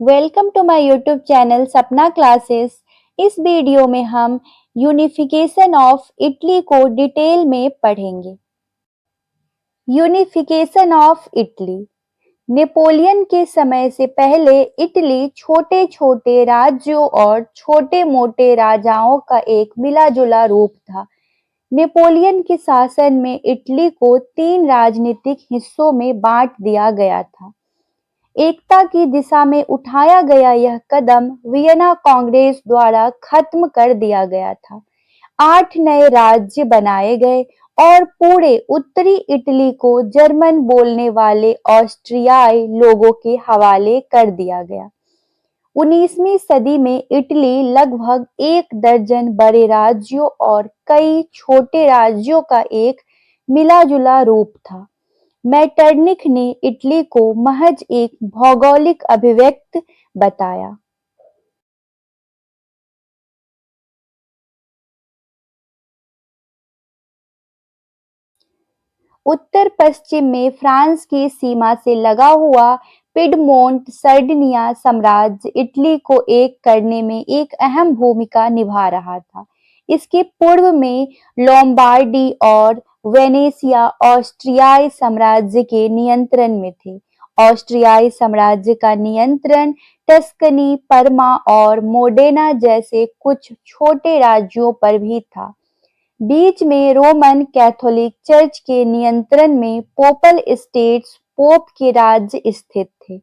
Welcome to my YouTube channel Sapna classes. इस video में हम यूनिफिकेशन ऑफ इटली को डिटेल में पढ़ेंगे। Unification of Italy. नेपोलियन के समय से पहले इटली छोटे-छोटे राज्यों और छोटे-मोटे राजाओं का एक मिला-जुला रूप था। नेपोलियन के शासन में इटली को 3 राजनीतिक हिस्सों में बांट दिया गया था। एकता की दिशा में उठाया गया यह कदम वियना कांग्रेस द्वारा खत्म कर दिया गया था। 8 नए राज्य बनाए गए और पूरे उत्तरी इटली को जर्मन बोलने वाले ऑस्ट्रियाई लोगों के हवाले कर दिया गया। 19वीं सदी में इटली लगभग 1 दर्जन बड़े राज्यों और कई छोटे राज्यों का एक मिला-जुला रूप था। मेटरनिख ने इटली को महज एक भौगोलिक अभिव्यक्ति बताया। उत्तर-पश्चिम में फ्रांस की सीमा से लगा हुआ पिडमोंट सर्डिनिया साम्राज्य इटली को एक करने में एक अहम भूमिका निभा रहा था। इसके पूर्व में लोम्बार्डी और वेनेसिया ऑस्ट्रियाई साम्राज्य के नियंत्रण में थे। ऑस्ट्रियाई साम्राज्य का नियंत्रण टस्कनी, परमा और मोडेना जैसे कुछ छोटे राज्यों पर भी था। बीच में रोमन कैथोलिक चर्च के नियंत्रण में पोपल स्टेट्स पोप के राज्य स्थित थे।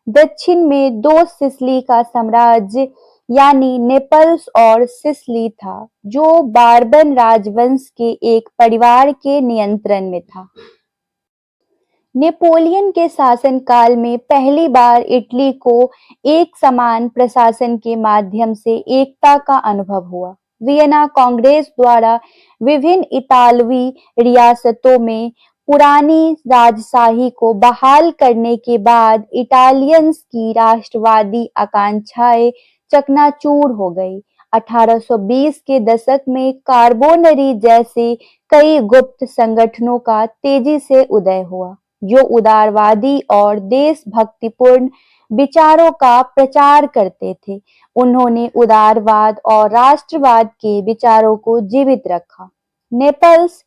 दक्षिण में 2 सिसिली का साम्राज्य यानी नेपल्स और सिसिली था, जो बारबन राजवंश के एक परिवार के नियंत्रण में था। नेपोलियन के शासनकाल में पहली बार इटली को एक समान प्रशासन के माध्यम से एकता का अनुभव हुआ। वियना कांग्रेस द्वारा विभिन्न इतालवी रियासतों में पुरानी राजशाही को बहाल करने के बाद इटालियंस की राष्ट्रवादी आकांक्षाएं चकनाचूर हो गई। 1820 के दशक में कार्बोनरी जैसे कई गुप्त संगठनों का तेजी से उदय हुआ, जो उदारवादी और देशभक्तिपूर्ण विचारों का प्रचार करते थे। उन्होंने उदारवाद और राष्ट्रवाद के विचारों को जीवित रखा। नेपल्स,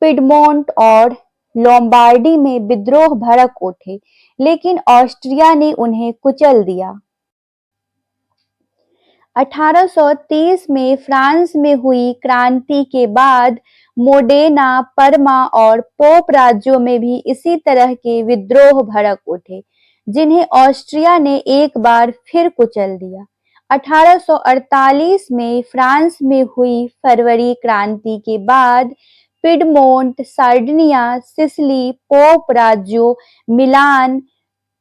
पिडमोंट और लोम्बार्डी में विद्रोह भड़क उठे, लेकिन ऑस्ट्रिया ने उन्हें कुचल दिया। 1830 में फ्रांस में हुई क्रांति के बाद मोडेना, परमा और पोप राज्यों में भी इसी तरह के विद्रोह भड़क उठे, जिन्हें ऑस्ट्रिया ने एक बार फिर कुचल दिया। 1848 में फ्रांस में हुई फरवरी क्रांति के बाद पिडमोंट, सार्डिनिया, सिसिली, पोप राज्यों, मिलान,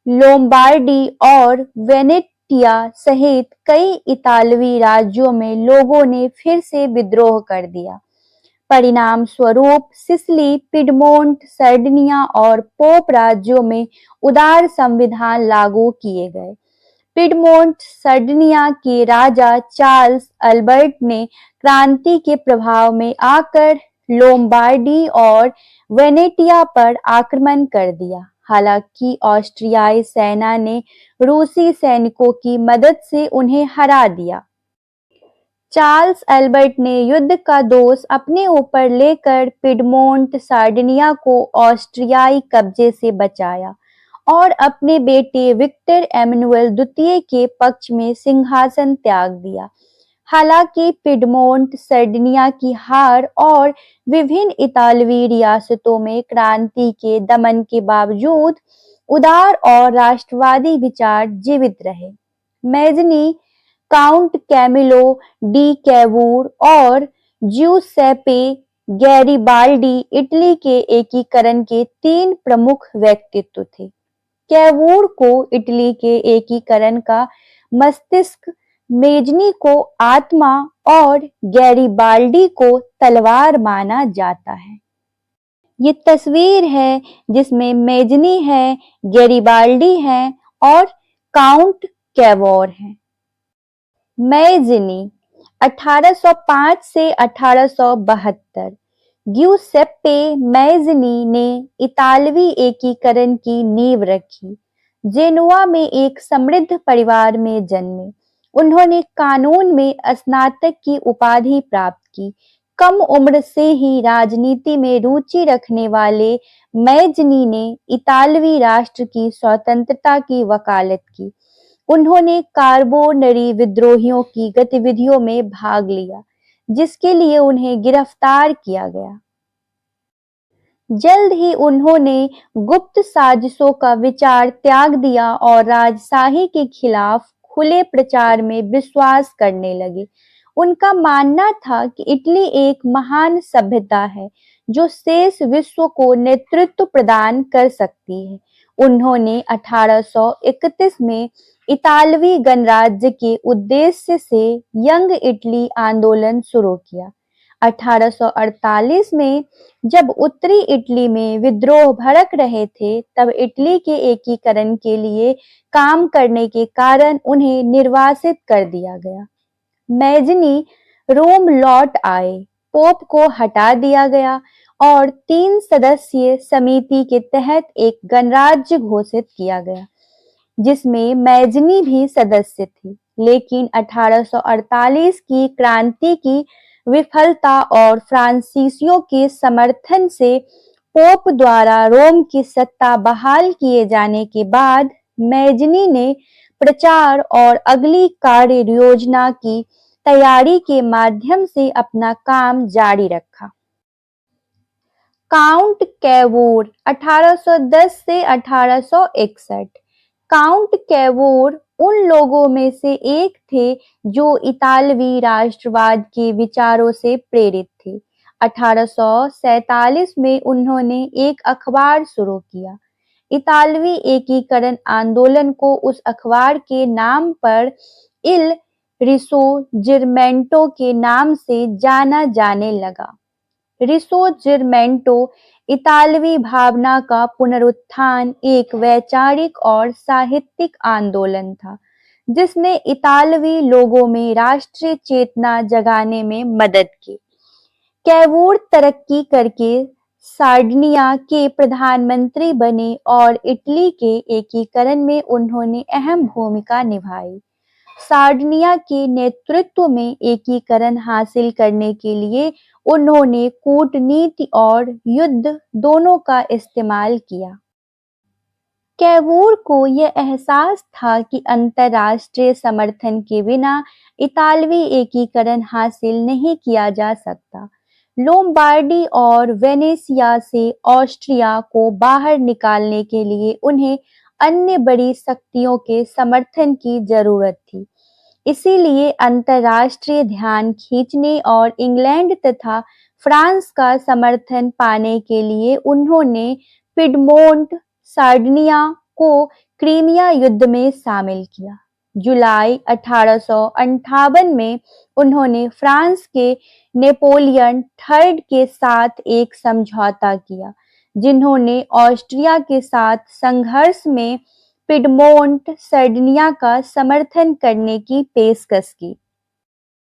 लोम्बार्डी और वेनेटिया सहित कई इतालवी राज्यों में लोगों ने फिर से विद्रोह कर दिया। परिणाम स्वरूप सिसिली, पिडमोंट, सर्डिनिया और पोप राज्यों में उदार संविधान लागू किए गए। पिडमोंट सर्डिनिया के राजा चार्ल्स अल्बर्ट ने क्रांति के प्रभाव में आकर लोम्बार्डी और वेनेटिया पर आक्रमण कर दिया। हालांकि ऑस्ट्रियाई सेना ने रूसी सैनिकों की मदद से उन्हें हरा दिया। चार्ल्स अल्बर्ट ने युद्ध का दोष अपने ऊपर लेकर पिडमोंट सार्डिनिया को ऑस्ट्रियाई कब्जे से बचाया और अपने बेटे विक्टर एमनुएल द्वितीय के पक्ष में सिंहासन त्याग दिया। हालांकि पिडमोंट सर्डिनिया की हार और विभिन्न इतालवी रियासतों में क्रांति के दमन के बावजूद उदार और राष्ट्रवादी विचार जीवित रहे। Mazzini, Count Camillo di Cavour और ज्यूसेप्पे गैरिबाल्डी इटली के एकीकरण के 3 प्रमुख व्यक्तित्व थे। कैवूर को इटली के एकीकरण का मस्तिष्क, मेजनी को आत्मा और गैरिबाल्डी को तलवार माना जाता है। ये तस्वीर है जिसमें मेजनी है, गैरिबाल्डी है और काउंट कैवोर है। मैजनी 1805 से 1872। ग्यूसेप्पे मैजनी ने इतालवी एकीकरण की नींव रखी, जेनुआ में एक समृद्ध परिवार में जन्मे। उन्होंने कानून में स्नातक की उपाधि प्राप्त की। कम उम्र से ही राजनीति में रुचि रखने वाले मैजनी ने इतालवी राष्ट्र की स्वतंत्रता की वकालत की। उन्होंने कार्बोनरी विद्रोहियों की गतिविधियों में भाग लिया, जिसके लिए उन्हें गिरफ्तार किया गया। जल्द ही उन्होंने गुप्त साजिशों का विचार त्याग दिया और राजशाही के खिलाफ खुले प्रचार में विश्वास करने लगे। उनका मानना था कि इटली एक महान सभ्यता है जो शेष विश्व को नेतृत्व प्रदान कर सकती है। उन्होंने 1831 में इतालवी गणराज्य के उद्देश्य से यंग इटली आंदोलन शुरू किया। 1848 में जब उत्तरी इटली में विद्रोह भड़क रहे थे, तब इटली के एकीकरण के लिए काम करने के कारण उन्हें निर्वासित कर दिया गया। मैजनी रोम लौट आए, पोप को हटा दिया गया और 3 सदस्यीय समिति के तहत एक गणराज्य घोषित किया गया, जिसमें मैजनी भी सदस्य थी। लेकिन 1848 की क्रांति की विफलता और फ्रांसीसियों के समर्थन से पोप द्वारा रोम की सत्ता बहाल किए जाने के बाद मैजनी ने प्रचार और अगली कार्य योजना की तैयारी के माध्यम से अपना काम जारी रखा। काउंट कैवूर 1810 से 1861। काउंट कैवूर उन लोगों में से एक थे जो इतालवी राष्ट्रवाद के विचारों से प्रेरित थे। 1847 में उन्होंने एक अखबार शुरू किया। इतालवी एकीकरण आंदोलन को उस अखबार के नाम पर इल रिसोजिर्मेंटो के नाम से जाना जाने लगा। रिसोजिर्मेंटो इतालवी भावना का पुनरुत्थान एक वैचारिक और साहित्यिक आंदोलन था, जिसने इतालवी लोगों में राष्ट्रीय चेतना जगाने में मदद की। कैवूर तरक्की करके सार्डिनिया के प्रधानमंत्री बने और इटली के एकीकरण में उन्होंने अहम भूमिका निभाई। सार्डिनिया के नेतृत्व में एकीकरण हासिल करने के लिए उन्होंने कूटनीति और युद्ध दोनों का इस्तेमाल किया। कैवूर को यह एहसास था कि अंतर्राष्ट्रीय समर्थन के बिना इतालवी एकीकरण हासिल नहीं किया जा सकता। लोम्बार्डी और वेनेसिया से ऑस्ट्रिया को बाहर निकालने के लिए उन्हें अन्य बड़ी शक्तियों के समर्थन की जरूरत थी। इसीलिए अंतर्राष्ट्रीय ध्यान खींचने और इंग्लैंड तथा फ्रांस का समर्थन पाने के लिए उन्होंने पिडमोंट सार्डिनिया को क्रीमिया युद्ध में शामिल किया। जुलाई 1858 में उन्होंने फ्रांस के नेपोलियन थर्ड के साथ एक समझौता किया, जिन्होंने ऑस्ट्रिया के साथ संघर्ष में पिडमोंट सार्डिनिया का समर्थन करने की पेशकश की।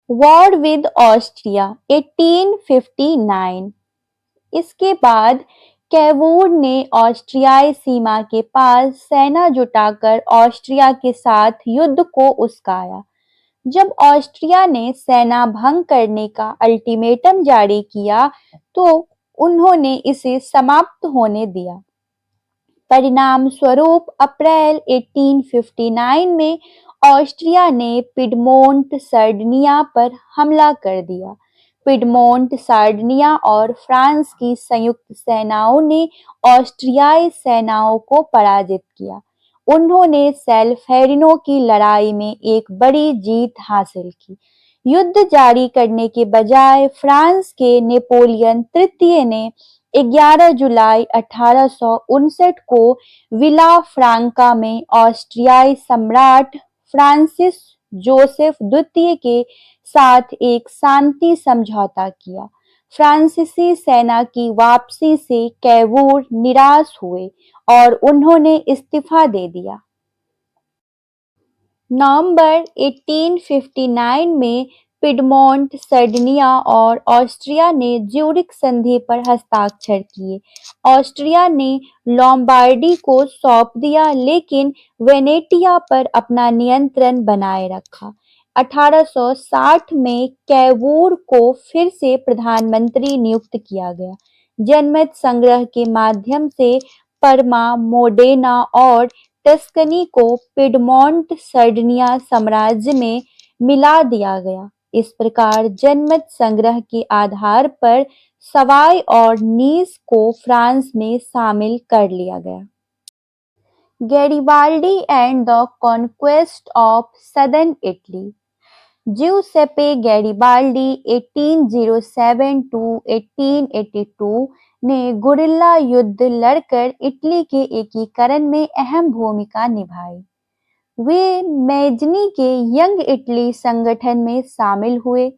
War with Austria 1859। इसके बाद कैवूर ने ऑस्ट्रियाई सीमा के पास सेना जुटाकर ऑस्ट्रिया के साथ युद्ध को उस्काया। जब ऑस्ट्रिया ने सेना भंग करने का अल्टीमेटम जारी किया, तो उन्होंने इसे समाप्त होने दिया। परिणाम स्वरूप अप्रैल 1859 में ऑस्ट्रिया ने पिडमोंट सार्डिनिया पर हमला कर दिया। पिडमोंट सार्डिनिया और फ्रांस की संयुक्त सेनाओं ने ऑस्ट्रियाई सेनाओं को पराजित किया। उन्होंने सेल्फेरिनो की लड़ाई में एक बड़ी जीत हासिल की। युद्ध जारी करने के बजाय फ्रांस के नेपोलियन तृतीय ने 11 जुलाई 1859 को विला फ्रांका में ऑस्ट्रियाई सम्राट फ्रांसिस जोसेफ द्वितीय के साथ एक शांति समझौता किया। फ्रांसीसी सेना की वापसी से कैवूर निराश हुए और उन्होंने इस्तीफा दे दिया। नवंबर 1859 में पिडमोंट, सर्डिनिया और ऑस्ट्रिया ने ज्यूरिख संधि पर हस्ताक्षर किए। ऑस्ट्रिया ने लोम्बार्डी को सौंप दिया, लेकिन वेनेटिया पर अपना नियंत्रण बनाए रखा। 1860 में कैवूर को फिर से प्रधानमंत्री नियुक्त किया गया। जनमत संग्रह के माध्यम से परमा, मोडेना और टस्कनी को पिडमोंट सर्डिनिया साम्राज्य में मिला दिया गया। इस प्रकार जनमत संग्रह के आधार पर सवाई और नीस को फ्रांस में शामिल कर लिया गया। Garibaldi and the conquest of southern Italy. Giuseppe Garibaldi 1807 to 1882 ने गुरिल्ला युद्ध लड़कर इटली के एकीकरण में अहम भूमिका निभाई। वे मैजनी के यंग इटली संगठन में शामिल हुए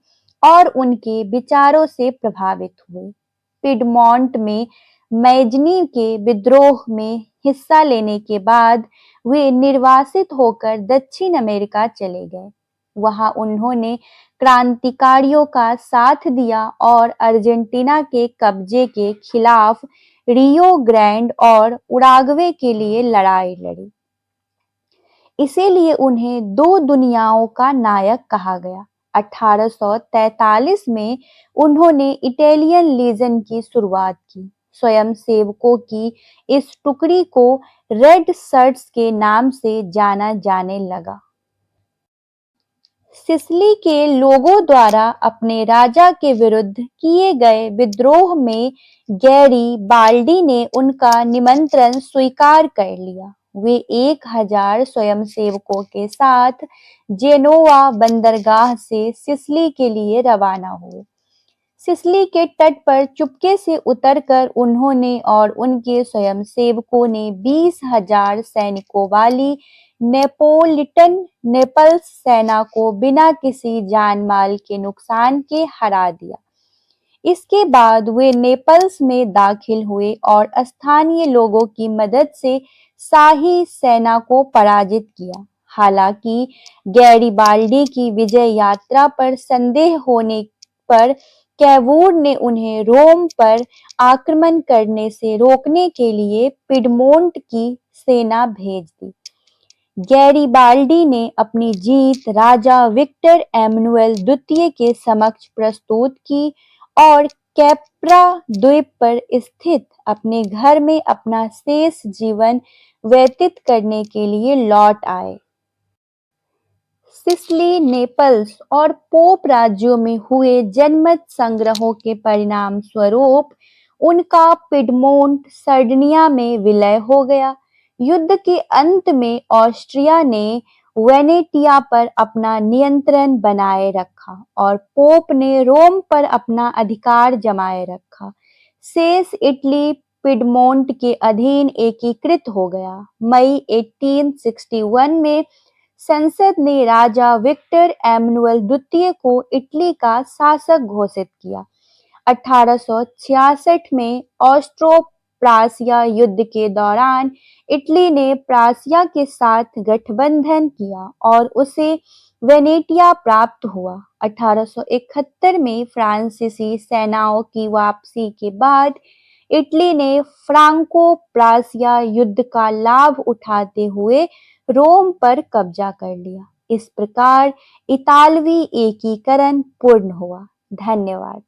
और उनके विचारों से प्रभावित हुए। पिडमोंट में मैजनी के विद्रोह में हिस्सा लेने के बाद वे निर्वासित होकर दक्षिण अमेरिका चले गए। वहां उन्होंने क्रांतिकारियों का साथ दिया और अर्जेंटीना के कब्जे के खिलाफ रियो ग्रैंड और उराग्वे के लिए लड़ाई लड़ी। इसीलिए उन्हें दो दुनियाओं का नायक कहा गया। 1843 में उन्होंने इटालियन लीजन की शुरुआत की। स्वयंसेवकों की इस टुकड़ी को रेड शर्ट्स के नाम से जाना जाने लगा। सिसिली के लोगों द्वारा अपने राजा के विरुद्ध किए गए विद्रोह में गैरिबाल्डी ने उनका निमंत्रण स्वीकार कर लिया। वे 1000 स्वयंसेवकों के साथ जेनोवा बंदरगाह से सिसिली के लिए रवाना हुए। सिसिली के तट पर चुपके से उतरकर उन्होंने और उनके स्वयंसेवकों ने 20,000 सैनिकों वाली नेपोलिटन नेपल्स सेना को बिना किसी जान माल के नुकसान के हरा दिया। इसके बाद वे नेपल्स में दाखिल हुए और स्थानीय लोगों की मदद से शाही सेना को पराजित किया। हालांकि गैरिबाल्डी की विजय यात्रा पर संदेह होने पर कैवूर ने उन्हें रोम पर आक्रमण करने से रोकने के लिए पिडमोंट की सेना भेज दी। गैरिबाल्डी ने अपनी जीत राजा विक्टर एमनुएल द्वितीय के समक्ष प्रस्तुत की और कैप्रा द्वीप पर स्थित अपने घर में अपना शेष जीवन व्यतीत करने के लिए लौट आए। सिसिली, नेपल्स और पोप राज्यों में हुए जनमत संग्रहों के परिणाम स्वरूप उनका पिडमोंट सर्डिनिया में विलय हो गया। युद्ध के अंत में ऑस्ट्रिया ने वेनेटिया पर अपना नियंत्रण बनाए रखा और पोप ने रोम पर अपना अधिकार जमाए रखा। शेष इटली पिडमोंट के अधीन एकीकृत हो गया। मई 1861 में संसद ने राजा विक्टर एमनुएल द्वितीय को इटली का शासक घोषित किया। 1866 में ऑस्ट्रो प्रासिया युद्ध के दौरान इटली ने प्रासिया के साथ गठबंधन किया और उसे वेनेटिया प्राप्त हुआ। 1871 में फ्रांसीसी सेनाओं की वापसी के बाद इटली ने फ्रांको प्रासिया युद्ध का लाभ उठाते हुए रोम पर कब्जा कर लिया। इस प्रकार इतालवी एकीकरण पूर्ण हुआ। धन्यवाद।